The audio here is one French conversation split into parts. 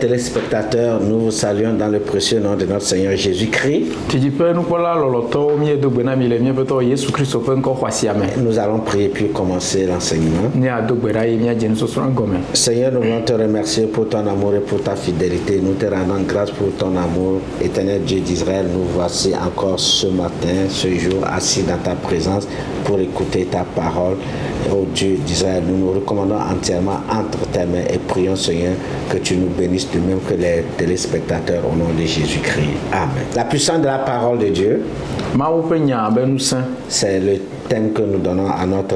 téléspectateurs, nous vous saluons dans le précieux nom de notre Seigneur Jésus-Christ. Nous allons prier puis commencer l'enseignement. Seigneur, nous voulons te remercier pour ton amour et pour ta fidélité. Nous te rendons grâce pour ton amour. Éternel Dieu d'Israël, nous voici encore ce matin, ce jour, assis dans ta présence pour écouter ta parole. Ô Dieu d'Israël, nous nous recommandons entièrement entre tes mains et prions, Seigneur, que tu nous bénisses de même que les téléspectateurs au nom de Jésus-Christ. Amen. La puissance de la parole de Dieu, c'est le thème que nous donnons à notre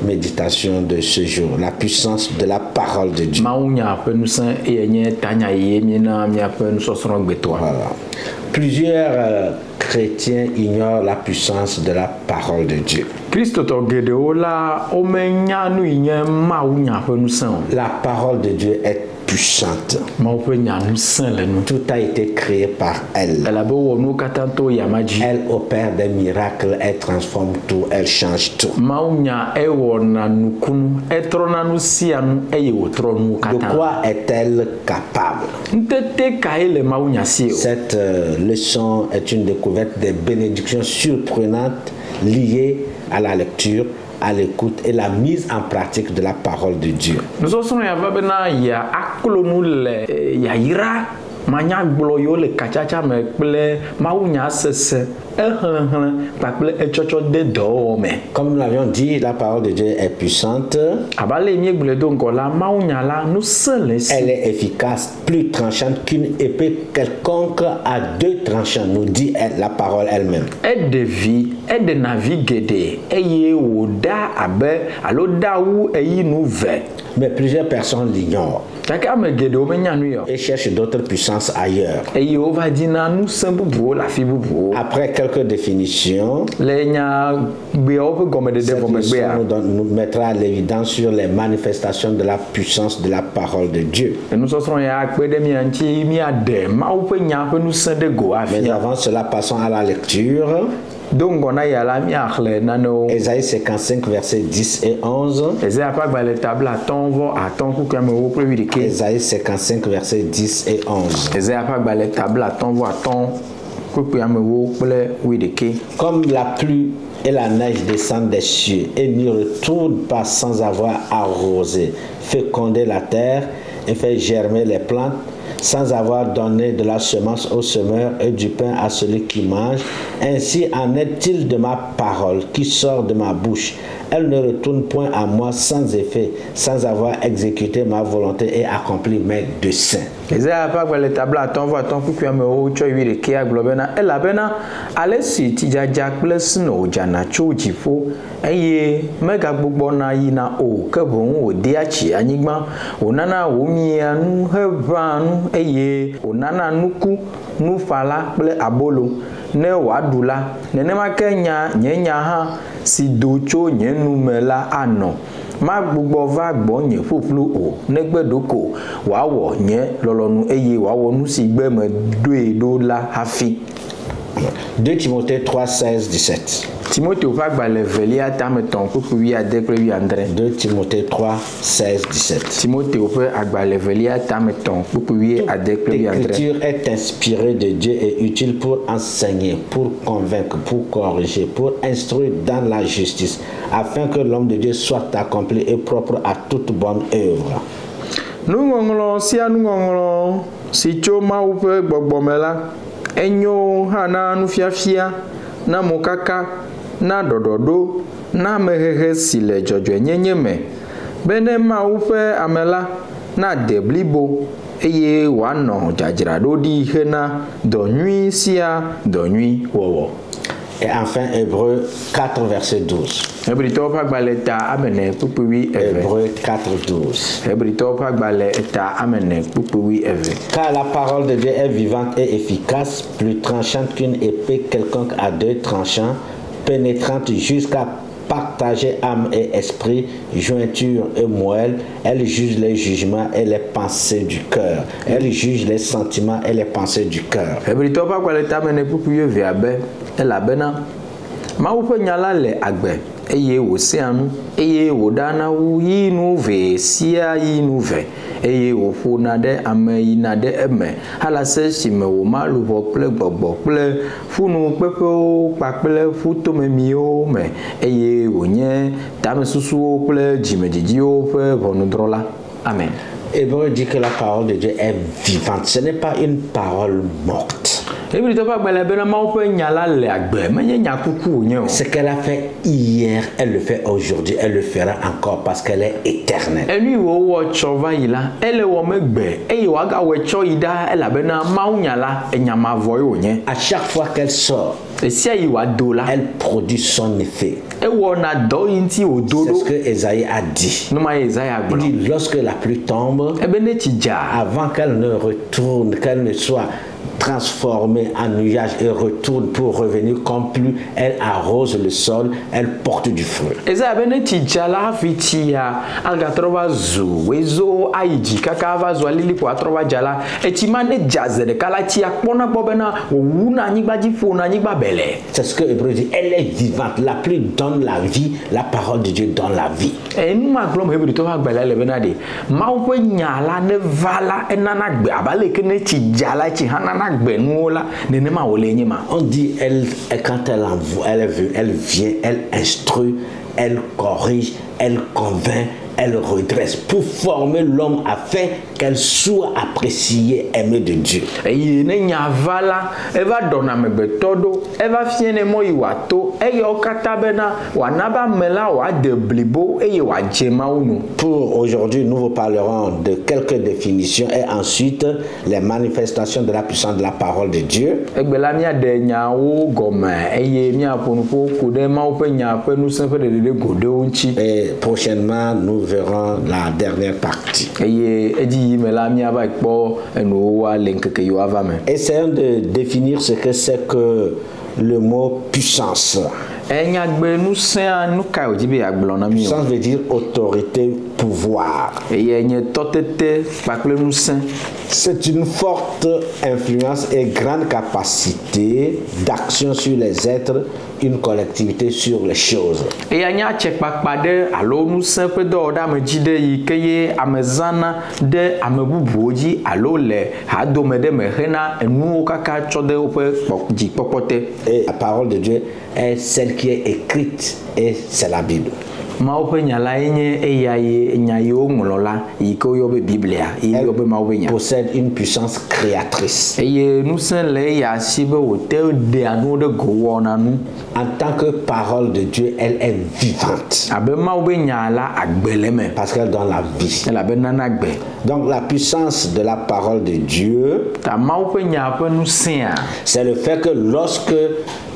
méditation de ce jour. La puissance de la parole de Dieu. Voilà. Plusieurs chrétiens ignorent la puissance de la parole de Dieu. La parole de Dieu est puissante. Tout a été créé par elle. Elle opère des miracles, elle transforme tout, elle change tout. De quoi est-elle capable? Cette leçon est une découverte des bénédictions surprenantes liées à la lecture, à l'écoute et la mise en pratique de la parole de Dieu. Comme nous l'avions dit, la parole de Dieu est puissante. Elle est efficace, plus tranchante qu'une épée quelconque à deux tranchants, nous dit la parole elle-même. Mais plusieurs personnes l'ignorent et cherchent d'autres puissances ailleurs. Après quelques définitions, cette leçon nous mettra à l'évidence sur les manifestations de la puissance de la parole de Dieu. Mais avant cela, passons à la lecture. Ésaïe 55, versets 10 et 11. Ésaïe 55, versets 10 et 11. Comme la pluie et la neige descendent des cieux et n'y retournent pas sans avoir arrosé, fécondé la terre et fait germer les plantes, sans avoir donné de la semence au semeur et du pain à celui qui mange. Ainsi en est-il de ma parole qui sort de ma bouche. Elle ne retourne point à moi sans effet, sans avoir exécuté ma volonté et accompli mes desseins. ne wadula nenema kenya nyenya ha si docho nyenumela ano ma gbogbo va gbo nye foflu o negbedoko wa wo nye lolonu eye wa wo nu si gbe me do la hafi. 2 Timothée 3, 16, 17. Timothée va gbalé velia tameton kukuwi adeklewi andre. 2 Timothée 3, 16, 17. Timothée va gbalé velia tameton kukuwi adeklewi andre. L'écriture est inspirée de Dieu et utile pour enseigner, pour convaincre, pour corriger, pour instruire dans la justice, afin que l'homme de Dieu soit accompli et propre à toute bonne œuvre. Nungonglo si choma upe gbogbomela enyo hana nufiafia na mokaka na dododo na mehehe sile jojo nyenye me bene ma upe amela na deblibo eye wano jajirado di hena donui sia donui wowo. Et enfin, Hébreux 4, verset 12. Hébreux 4, 12. Car la parole de Dieu est vivante et efficace, plus tranchante qu'une épée quelconque à deux tranchants, pénétrante jusqu'à partager âme et esprit, jointure et moelle. Elle juge les jugements et les pensées du cœur. Elle juge les sentiments et les pensées du cœur. eye wo seanu eye wo dana wu yinu ve sia yinu ve eye wo ƒona ɖe ame yina ɖe eme halase sime wo maluʋɔ kple gbɔgbɔ kple funu kpeƒewo kpakple futomemiwo me eye wonye tamesusuwo kple dzimedzidziwo ƒe ʋɔnudrɔ̃la. Amen. Hébreu dit que la parole de Dieu est vivante, ce n'est pas une parole morte. Ce qu'elle a fait hier, elle le fait aujourd'hui, elle le fera encore parce qu'elle est éternelle. À chaque fois qu'elle sort, elle produit son effet. C'est ce que Esaïe a dit. Il dit lorsque la pluie tombe, avant qu'elle ne retourne, qu'elle ne soit transformée en nuage et retourne pour revenir comme pluie, elle arrose le sol, elle porte du fruit. C'est ce que Hébreu dit, elle est vivante. La pluie donne la vie, la parole de Dieu donne la vie. On dit quand elle vient, elle instruit, elle corrige, elle convainc, elle redresse pour former l'homme afin qu'elle soit appréciée, aimée de Dieu. Pour aujourd'hui, nous vous parlerons de quelques définitions et ensuite les manifestations de la puissance de la parole de Dieu. Et prochainement, nous verrons la dernière partie. Essayons de définir ce que c'est que le mot puissance. Puissance veut dire autorité, pouvoir. C'est une forte influence et grande capacité d'action sur les êtres, une collectivité sur les choses. Et la parole de Dieu est celle qui est écrite et c'est la Bible. Elle possède une puissance créatrice. En tant que parole de Dieu, elle est vivante. Parce qu'elle donne la vie. Donc la puissance de la parole de Dieu, c'est le fait que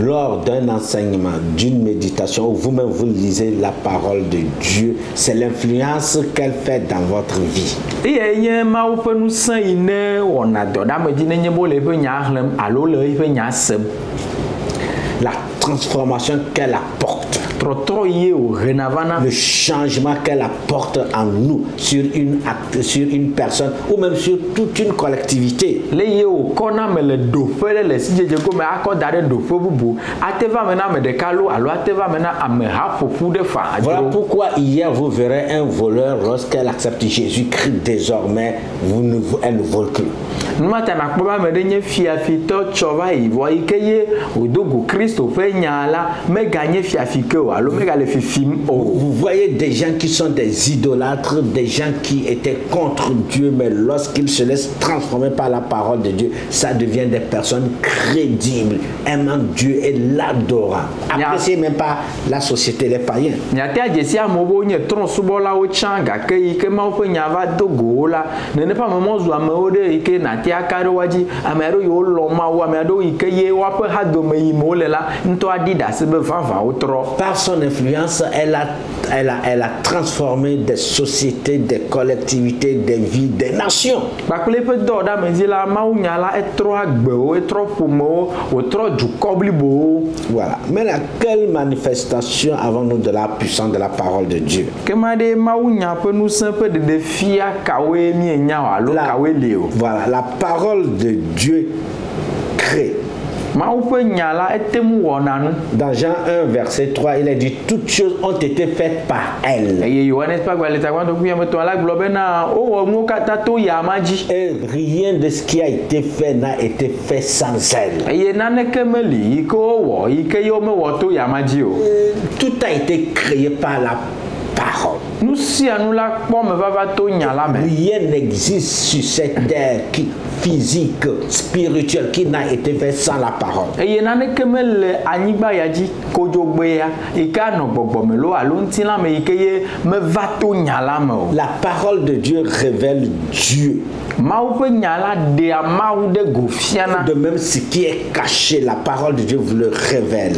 lors d'un enseignement, d'une méditation, ou vous-même vous lisez la parole de Dieu, c'est l'influence qu'elle fait dans votre vie. La transformation qu'elle apporte, le changement qu'elle apporte en nous sur une personne ou même sur toute une collectivité. Voilà pourquoi hier vous verrez un voleur, lorsqu'elle accepte Jésus-Christ désormais, elle ne vole plus. Vous voyez des gens qui sont des idolâtres, des gens qui étaient contre Dieu, mais lorsqu'ils se laissent transformer par la parole de Dieu, ça devient des personnes crédibles, aimant Dieu et l'adorant. Appréciez même pas la société des païens. Par son influence, elle a transformé des sociétés, des collectivités, des vies, des nations. Voilà. Mais quelle manifestation avons-nous de la puissance de la parole de Dieu? Voilà, la parole de Dieu crée. Dans Jean 1, verset 3, il est dit toutes choses ont été faites par elle. Et rien de ce qui a été fait n'a été fait sans elle. Tout a été créé par la parole. Rien n'existe sur cette terre physique, spirituelle, qui n'a été fait sans la parole. La parole de Dieu révèle Dieu. De même, ce qui est caché, la parole de Dieu vous le révèle.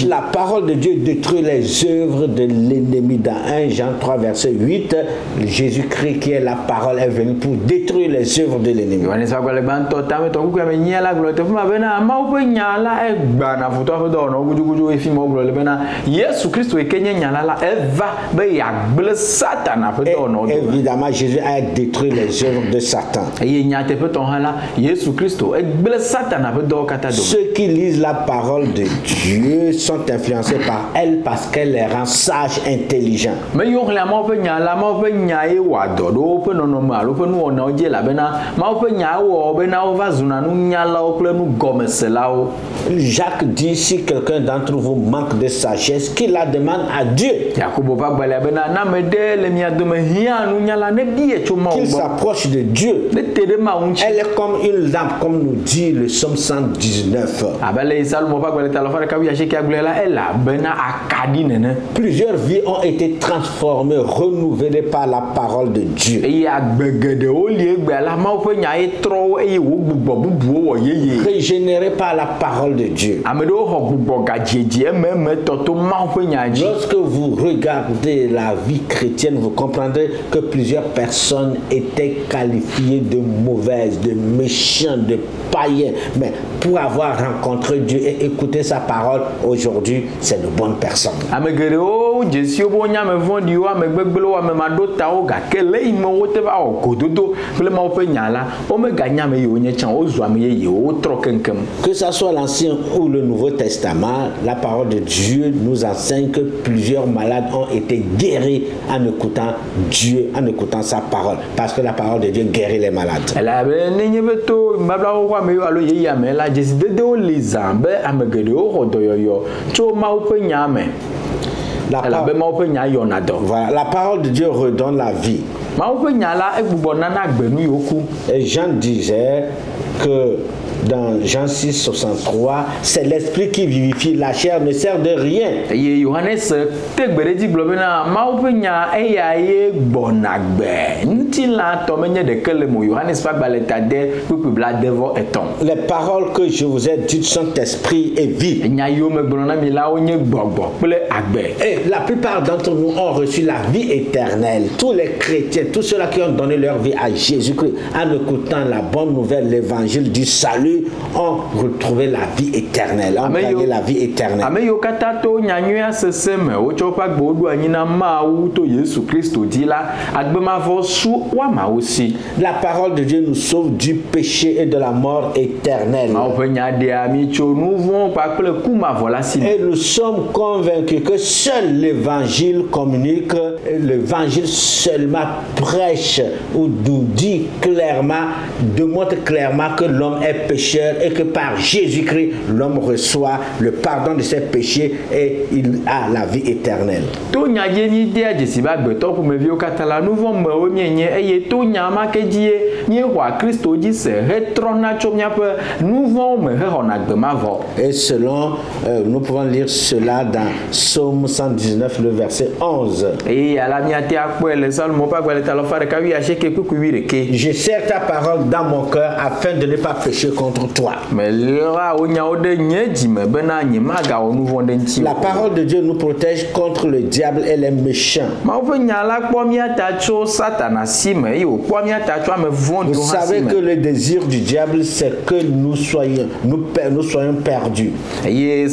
La parole de Dieu détruit les œuvres de l'ennemi. Dans 1 Jean 3, verset 8, Jésus-Christ qui est la parole est venu pour détruire les œuvres de l'ennemi. Évidemment, Jésus a détruit les œuvres de Satan. Ceux qui lisent la parole de Dieu sont influencés par elle parce qu'elle les rend sages, intelligents. Jacques dit si quelqu'un d'entre vous manque de sagesse, qu'il la demande à Dieu. Qu'il s'approche de Dieu. Elle est comme une lampe, comme nous dit le psaume 119. Plusieurs vies ont été transformées, renouvelées par la parole de Dieu. Régénérées par la parole de Dieu. Lorsque vous regardez la vie chrétienne, vous comprendrez que plusieurs personnes étaient qualifiées de mauvaises, de méchants, de païens. Mais pour avoir rencontré Dieu et écouté sa parole, aujourd'hui, c'est de bonnes personnes. Que ce soit l'Ancien ou le Nouveau Testament, la parole de Dieu nous enseigne que plusieurs malades ont été guéris en écoutant Dieu, en écoutant sa parole. Parce que la parole de Dieu guérit les malades. La parole de Dieu redonne la vie. Et Jean disait que dans Jean 6, 63, c'est l'esprit qui vivifie, la chair ne sert de rien. Les paroles que je vous ai dites sont esprit et vie. Et la plupart d'entre nous ont reçu la vie éternelle. Tous les chrétiens, tous ceux-là qui ont donné leur vie à Jésus-Christ en écoutant la bonne nouvelle, l'évangile du salut, ont retrouvé la vie éternelle, ont gagné la vie éternelle. La parole de Dieu nous sauve du péché et de la mort éternelle. Et nous sommes convaincus que seul l'évangile communique, l'évangile seulement prêche ou nous dit clairement, démontre clairement que l'homme est pécheur et que par Jésus-Christ, l'homme reçoit le pardon de ses péchés et il a la vie éternelle. Et selon, nous pouvons lire cela dans Psaume 119, le verset 11. Je serre ta parole dans mon cœur afin de ne pas pécher contre toi. La parole de Dieu nous protège contre le diable et les méchants. Vous savez que le désir du diable, c'est que nous soyons perdus. Mais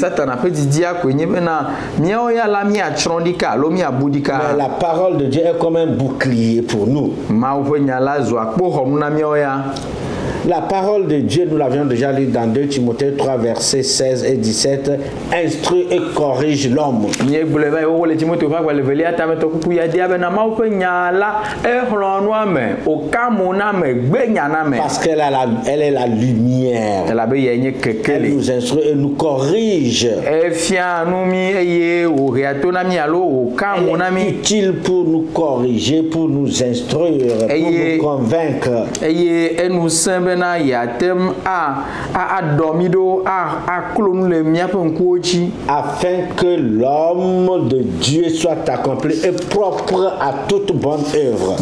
la parole de Dieu est comme un bouclier pour nous. La parole de Dieu, nous l'avions déjà lu dans 2 Timothée 3, versets 16 et 17, instruit et corrige l'homme. Parce qu'elle est la lumière. Elle nous instruit et nous corrige. Elle est utile pour nous corriger, pour nous instruire, pour nous convaincre. Afin que l'homme de Dieu soit accompli et propre à toute bonne œuvre.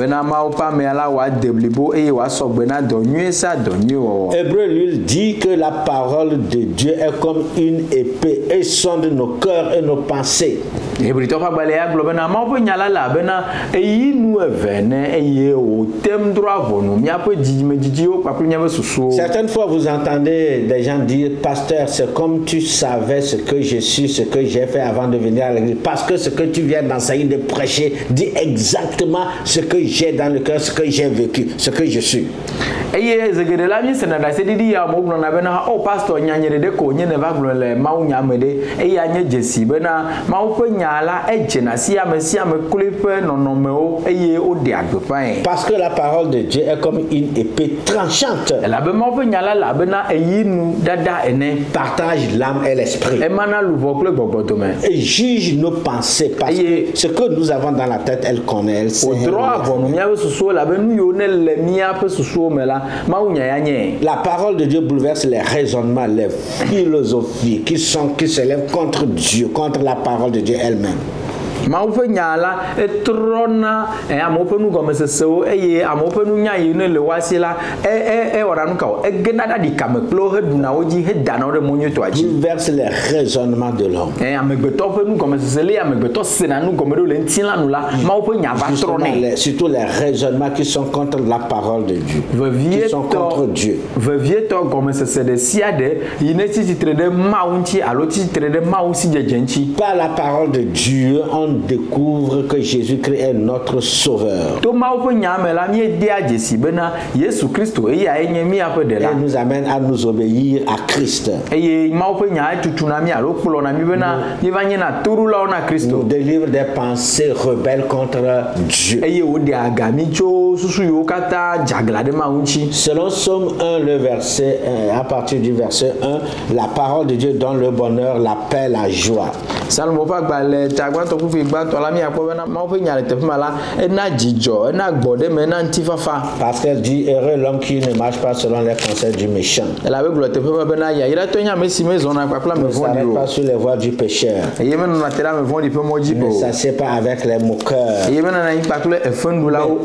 Hébreu lui dit que la parole de Dieu est comme une épée et sonde nos cœurs et nos pensées. Certaines fois vous entendez des gens dire, pasteur, c'est comme tu savais ce que je suis, ce que j'ai fait avant de venir à l'église, parce que ce que tu viens d'enseigner, de prêcher, dit exactement ce que j'ai dans le cœur, ce que j'ai vécu, ce que je suis. Parce que la parole de Dieu est comme une épée tranchante. Partage l'âme et l'esprit. Et juge nos pensées. Parce que ce que nous avons dans la tête, elle connaît, elle sait. La parole de Dieu bouleverse les raisonnements, les philosophies qui se lèvent contre Dieu, contre la parole de Dieu elle-même. Bouleverse les raisonnements de l'homme. Surtout les raisonnements qui sont contre la parole de Dieu, qui sont contre Dieu. Par la parole de Dieu, on découvre que Jésus-Christ est notre sauveur. Et nous amène à nous obéir à Christ. Nous délivre des pensées rebelles contre Dieu. Selon Psaume 1, le verset, à partir du verset 1, la parole de Dieu donne le bonheur, la paix, la joie. Parce qu'elle dit, heureux l'homme qui ne marche pas selon les conseils du méchant. Ne s'arrête pas sur les voies du pécheur. Ne s'assied pas avec les moqueurs.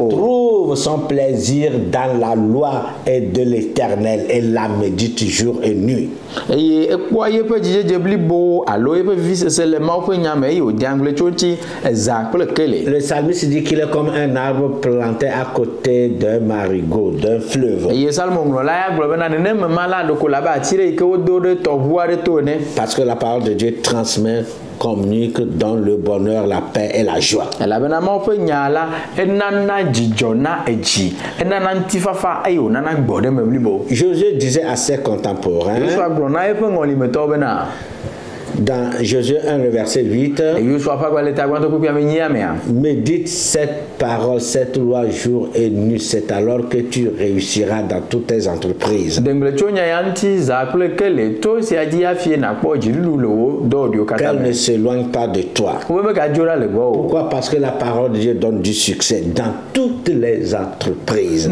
Trouve son plaisir dans la loi et de l'Éternel et la médite jour et nuit. Le psalmiste dit qu'il est comme un arbre planté à côté d'un marigot, d'un fleuve. Parce que la parole de Dieu transmet, communique, donne le bonheur, la paix et la joie. Josué disait à ses contemporains, dans Josué 1, le verset 8, médite cette parole, cette loi jour et nuit, c'est alors que tu réussiras dans toutes tes entreprises. Qu'elle ne s'éloigne pas de toi. Pourquoi? Parce que la parole de Dieu donne du succès dans toutes les entreprises.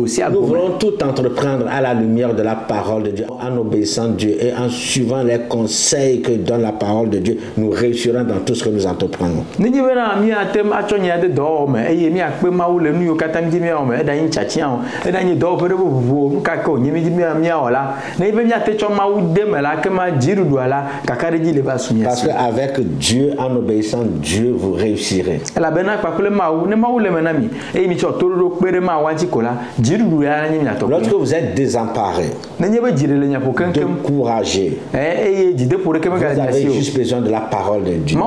Si nous voulons tout entreprendre à la lumière de la parole de Dieu, en obéissant Dieu et en suivant les conseils que donne la parole de Dieu, nous réussirons dans tout ce que nous entreprenons. Parce qu'avec Dieu, en obéissant Dieu, vous réussirez. Lorsque vous êtes désemparé désemparés, découragés. Vous avez juste besoin de la parole de Dieu.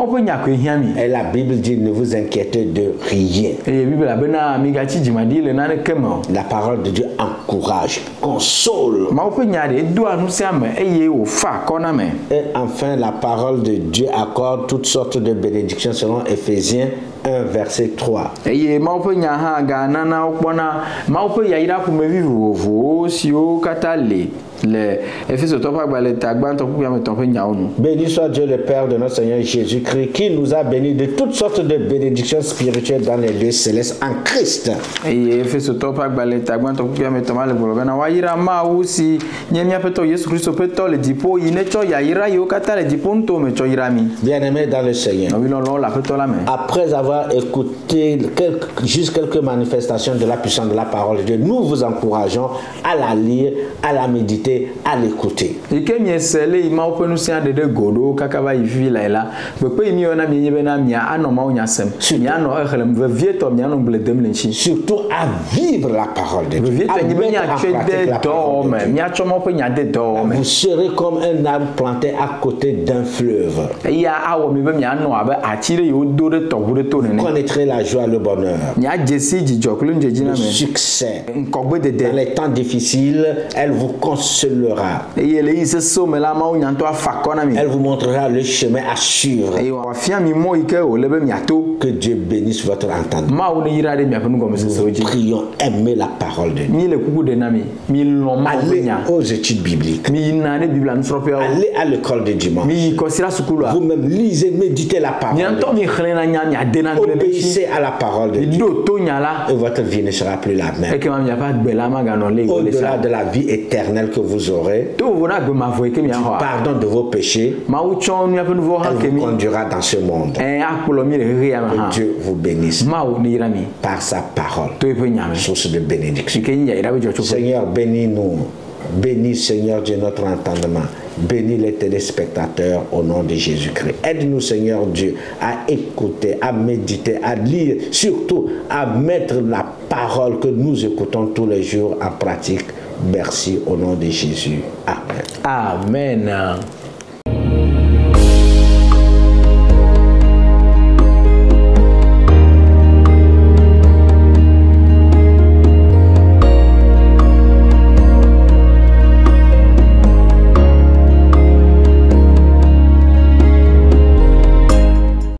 Et la Bible dit, ne vous inquiétez de rien. La parole de Dieu encourage, console. Et enfin, la parole de Dieu accorde toutes sortes de bénédictions selon Éphésiens 1, verset 3. Béni soit Dieu le Père de notre Seigneur Jésus-Christ, qui nous a bénis de toutes sortes de bénédictions spirituelles dans les lieux célestes en Christ. Bien-aimés dans le Seigneur, après avoir écouté juste quelques manifestations de la puissance de la parole de Dieu, nous vous encourageons à la lire, à la méditer, à l'écouter. Surtout à vivre la parole de Dieu. À mettre en pratique la parole de Dieu. Vous serez comme un arbre planté à côté d'un fleuve. Vous connaîtrez la joie, le bonheur, le succès. Dans les temps difficiles, elle vous consolera. Elle vous montrera le chemin à suivre. Que Dieu bénisse votre entendement. Nous prions, aimez la parole de Dieu. Allez aux études bibliques. Allez à l'école de dimanche. Vous-même lisez, méditez la parole de Dieu. Obéissez à la parole de Dieu. Et votre vie ne sera plus la même. Au-delà de la vie éternelle que vous aurez, du pardon de vos péchés, elle vous conduira dans ce monde. Que Dieu vous bénisse par sa parole, source de bénédiction. Seigneur, bénis-nous. Bénis, Seigneur Dieu, notre entendement. Bénis les téléspectateurs au nom de Jésus-Christ. Aide-nous, Seigneur Dieu, à écouter, à méditer, à lire, surtout à mettre la parole que nous écoutons tous les jours en pratique. Merci au nom de Jésus. Amen. Amen.